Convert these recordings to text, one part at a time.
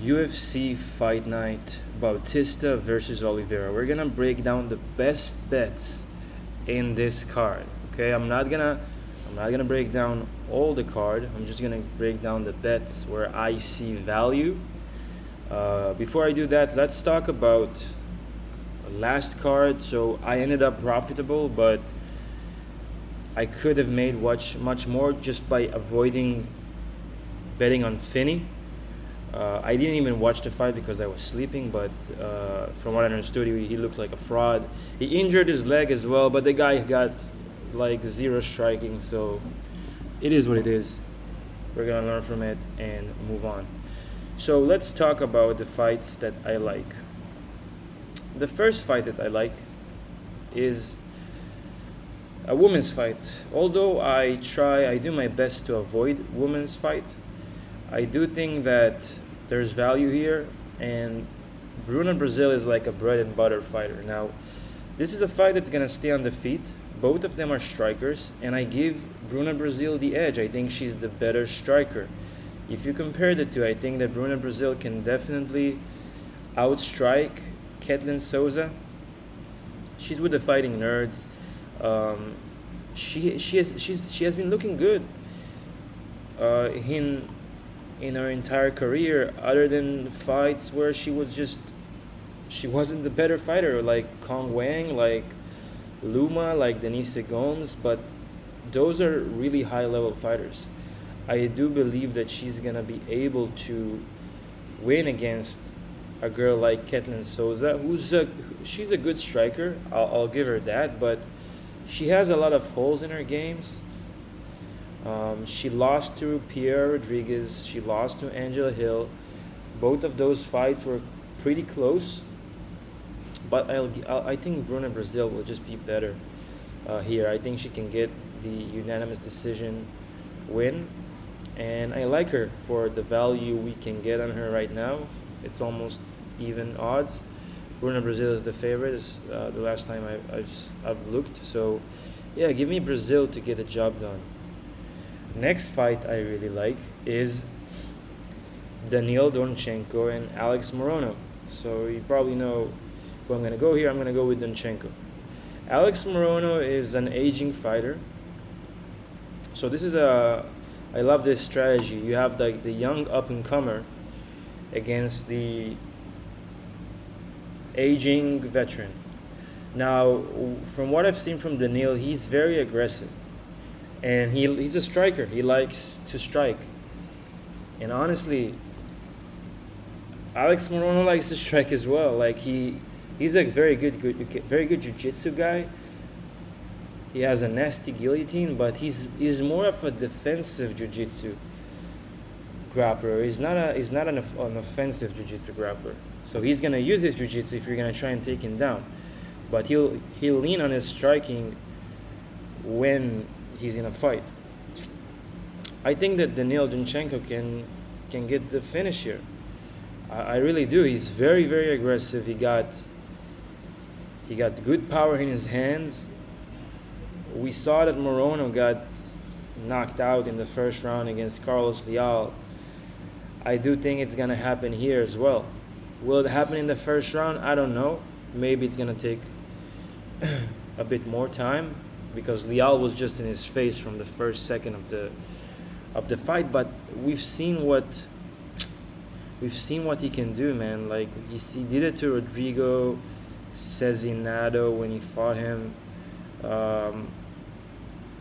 UFC Fight Night Bautista versus Oliveira. We're gonna break down the best bets in this card. Okay, I'm not gonna break down all the card. I'm just gonna break down the bets where I see value. Before I do that, let's talk about last card. So I ended up profitable, but I could have made much more just by avoiding betting on Finney. I didn't even watch the fight because I was sleeping, but from what I understood, he looked like a fraud. He injured his leg as well, but the guy got like zero striking, so it is what it is. We're gonna learn from it and move on. So let's talk about the fights that I like. The first fight that I like is a women's fight. Although I do my best to avoid women's fight, I do think that there's value here, and Bruna Brazil is like a bread and butter fighter. Now, this is a fight that's gonna stay on the feet. Both of them are strikers, and I give Bruna Brazil the edge. I think she's the better striker. If you compare the two, I think that Bruna Brazil can definitely outstrike Ketlin Souza. She's with the Fighting Nerds. She has been looking good in her entire career, other than fights where she wasn't the better fighter, like Kong Wang, like Luma, like Denise Gomes, but those are really high level fighters. I do believe that she's gonna be able to win against a girl like Ketlin Souza, she's a good striker. I'll give her that, but she has a lot of holes in her games. She lost to Pierre Rodriguez. She lost to Angela Hill. Both of those fights were pretty close, but I think Bruna Brazil will just be better here. I think she can get the unanimous decision win, and I like her for the value we can get on her right now. It's almost even odds. Bruna Brazil is the favorite. Is the last time I've looked. So, yeah, give me Brazil to get the job done. Next fight I really like is Daniil Donchenko and Alex Morono. So you probably know who I'm gonna go here. I'm gonna go with Donchenko. Alex Morono is an aging fighter. So I love this strategy. You have the young up and comer against the aging veteran. Now, from what I've seen from Daniil, he's very aggressive, and he's a striker. He likes to strike, and honestly, Alex Morono likes to strike as well. Like he's a very good jiu-jitsu guy. He has a nasty guillotine, but he's more of a defensive jiu-jitsu grappler. He's not an offensive jiu-jitsu grappler. So he's gonna use his jiu-jitsu if you're gonna try and take him down, but he'll lean on his striking when he's in a fight. I think that Daniil Donchenko can get the finish here. I really do. He's very, very aggressive. He got good power in his hands. We saw that Morono got knocked out in the first round against Carlos Leal. I do think it's gonna happen here as well. Will it happen in the first round? I don't know. Maybe it's gonna take a bit more time because Leal was just in his face from the first second of the fight. But we've seen what he can do, man. Like he did it to Rodrigo Cezinado when he fought him,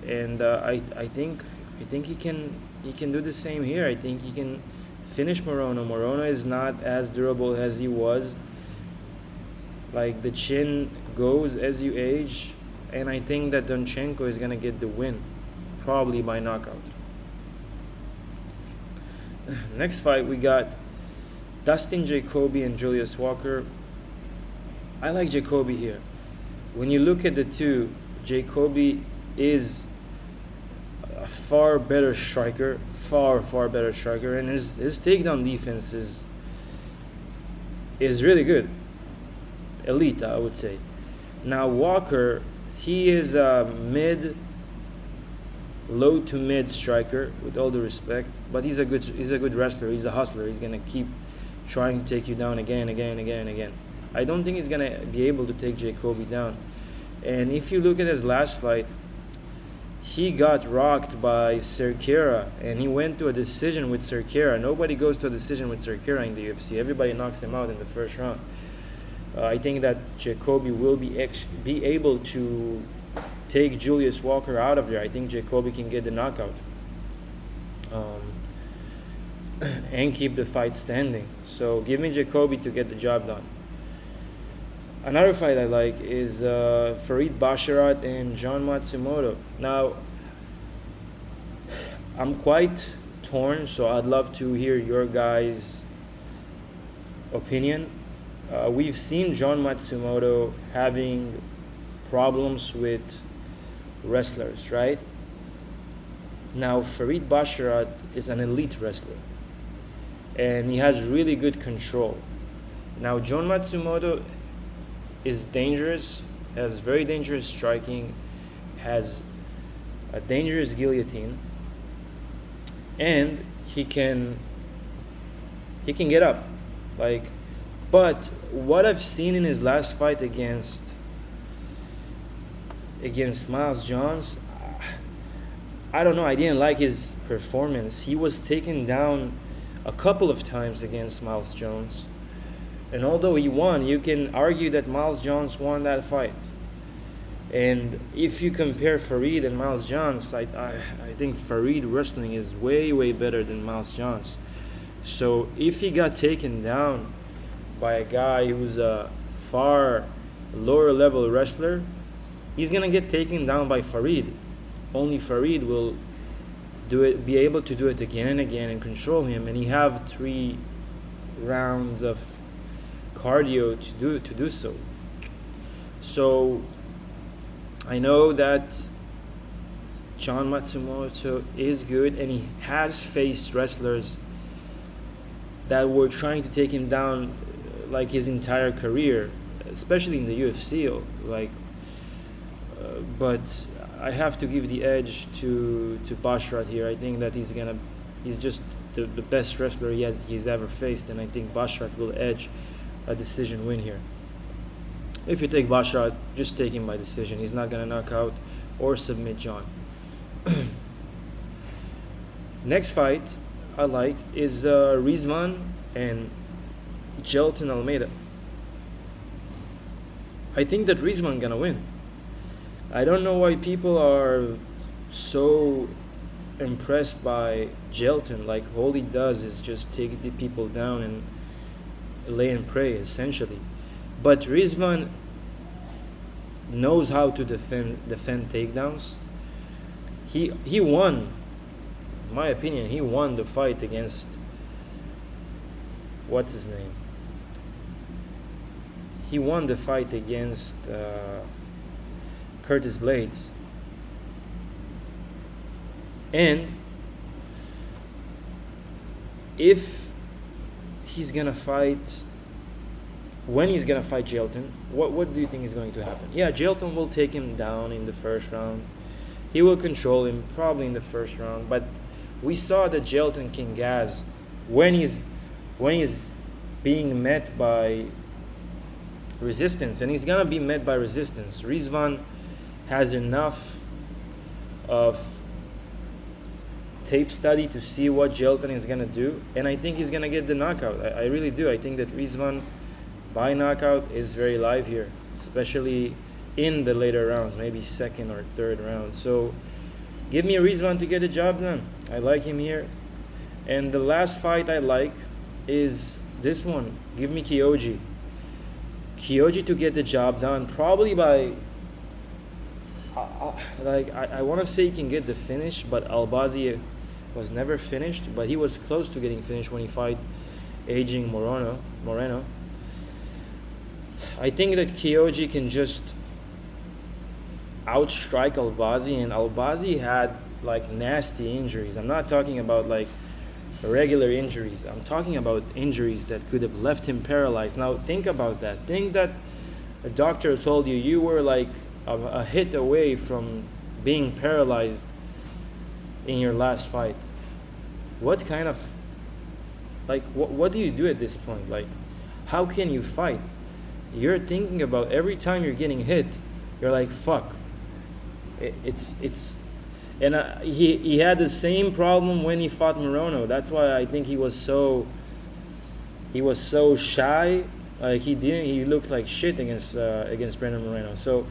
and I think he can do the same here. I think he can finish Morono. Morono is not as durable as he was. Like the chin goes as you age, and I think that Donchenko is gonna get the win, probably by knockout. Next fight we got Dustin Jacoby and Julius Walker. I like Jacoby here. When you look at the two, Jacoby is a far better striker, far better striker, and his takedown defense is really good, elite, I would say. Now Walker, he is a low to mid striker, with all due respect, but he's a good wrestler. He's a hustler. He's gonna keep trying to take you down again. I don't think he's gonna be able to take Jacoby down. And if you look at his last fight, he got rocked by Cerqueira, and he went to a decision with Cerqueira. Nobody goes to a decision with Cerqueira in the UFC. Everybody knocks him out in the first round. I think that Jacoby will be able to take Julius Walker out of there. I think Jacoby can get the knockout and keep the fight standing. So give me Jacoby to get the job done. Another fight I like is Farid Basharat and John Matsumoto. Now, I'm quite torn, so I'd love to hear your guys' opinion. We've seen John Matsumoto having problems with wrestlers, right? Now, Farid Basharat is an elite wrestler, and he has really good control. Now, John Matsumoto is dangerous, has very dangerous striking, has a dangerous guillotine, and he can get up. But what I've seen in his last fight against Miles Jones, I don't know, I didn't like his performance. He was taken down a couple of times against Miles Jones. And although he won, you can argue that Miles Jones won that fight. And if you compare Farid and Miles Jones, I think Farid wrestling is way, way better than Miles Jones. So if he got taken down by a guy who's a far lower level wrestler, he's going to get taken down by Farid. Only Farid will be able to do it again and again and control him. And he have 3 rounds of cardio to do so. So I know that John Matsumoto is good, and he has faced wrestlers that were trying to take him down like his entire career, especially in the UFC. But I have to give the edge to Basharat here. I think that he's just the best wrestler he's ever faced, and I think Basharat will edge a decision win here. If you take Basharat, just take him by decision. He's not gonna knock out or submit John. Next fight I like is Rizvan and Jelton Almeida. I think that Rizvan gonna win. I don't know why people are so impressed by Jelton. Like, all he does is just take the people down and lay and pray, essentially. But Rizvan knows how to defend takedowns. He won, in my opinion, he won the fight against, what's his name? He won the fight against Curtis Blades. And if he's gonna fight, when he's gonna fight Jelton, what do you think is going to happen? Yeah, Jelton will take him down in the first round. He will control him probably in the first round. But we saw that Jelton can gas when he's being met by resistance, and he's gonna be met by resistance. Rizvan has enough of tape study to see what Jelton is gonna do, and I think he's gonna get the knockout. I really do. I think that Rizvan by knockout is very live here, especially in the later rounds, maybe second or third round. So give me a Rizvan to get the job done. I like him here. And the last fight I like is this one. Give me Kyoji to get the job done, probably by I want to say he can get the finish, but Albazi was never finished, but he was close to getting finished when he fight aging Moreno. I think that Kyoji can just outstrike Albazi, and Albazi had like nasty injuries. I'm not talking about like regular injuries. I'm talking about injuries that could have left him paralyzed. Now think about that. Think that a doctor told you were like a hit away from being paralyzed in your last fight. What kind of Like, what do you do at this point? Like, how can you fight? You're thinking about every time you're getting hit, you're like, fuck. It's and he had the same problem when he fought Morono. That's why I think he was so shy. Like, he looked like shit against Brandon Moreno. So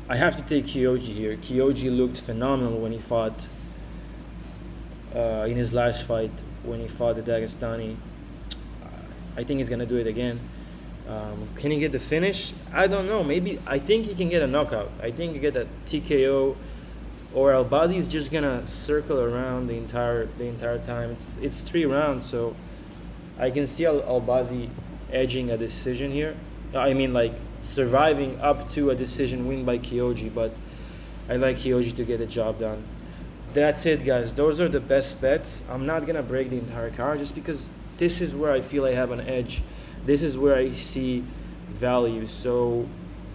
I have to take Kyoji here. Kyoji looked phenomenal when he fought in his last fight, when he fought the Dagestani. I think he's gonna do it again. Can he get the finish? I don't know. Maybe. I think he can get a knockout. I think he get a TKO, or Albazi is just gonna circle around the entire time. It's 3 rounds, so I can see Albazi edging a decision here. I mean, like, surviving up to a decision win by Kyoji, but I like Kyoji to get the job done. That's it, guys. Those are the best bets. I'm not gonna break the entire card just because this is where I feel I have an edge. This is where I see value. So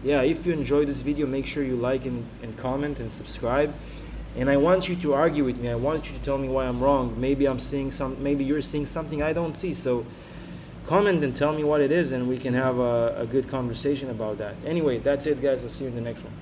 yeah, if you enjoyed this video, make sure you like and comment and subscribe. And I want you to argue with me. I want you to tell me why I'm wrong. Maybe maybe you're seeing something I don't see. So comment and tell me what it is, and we can have a good conversation about that. Anyway, that's it, guys. I'll see you in the next one.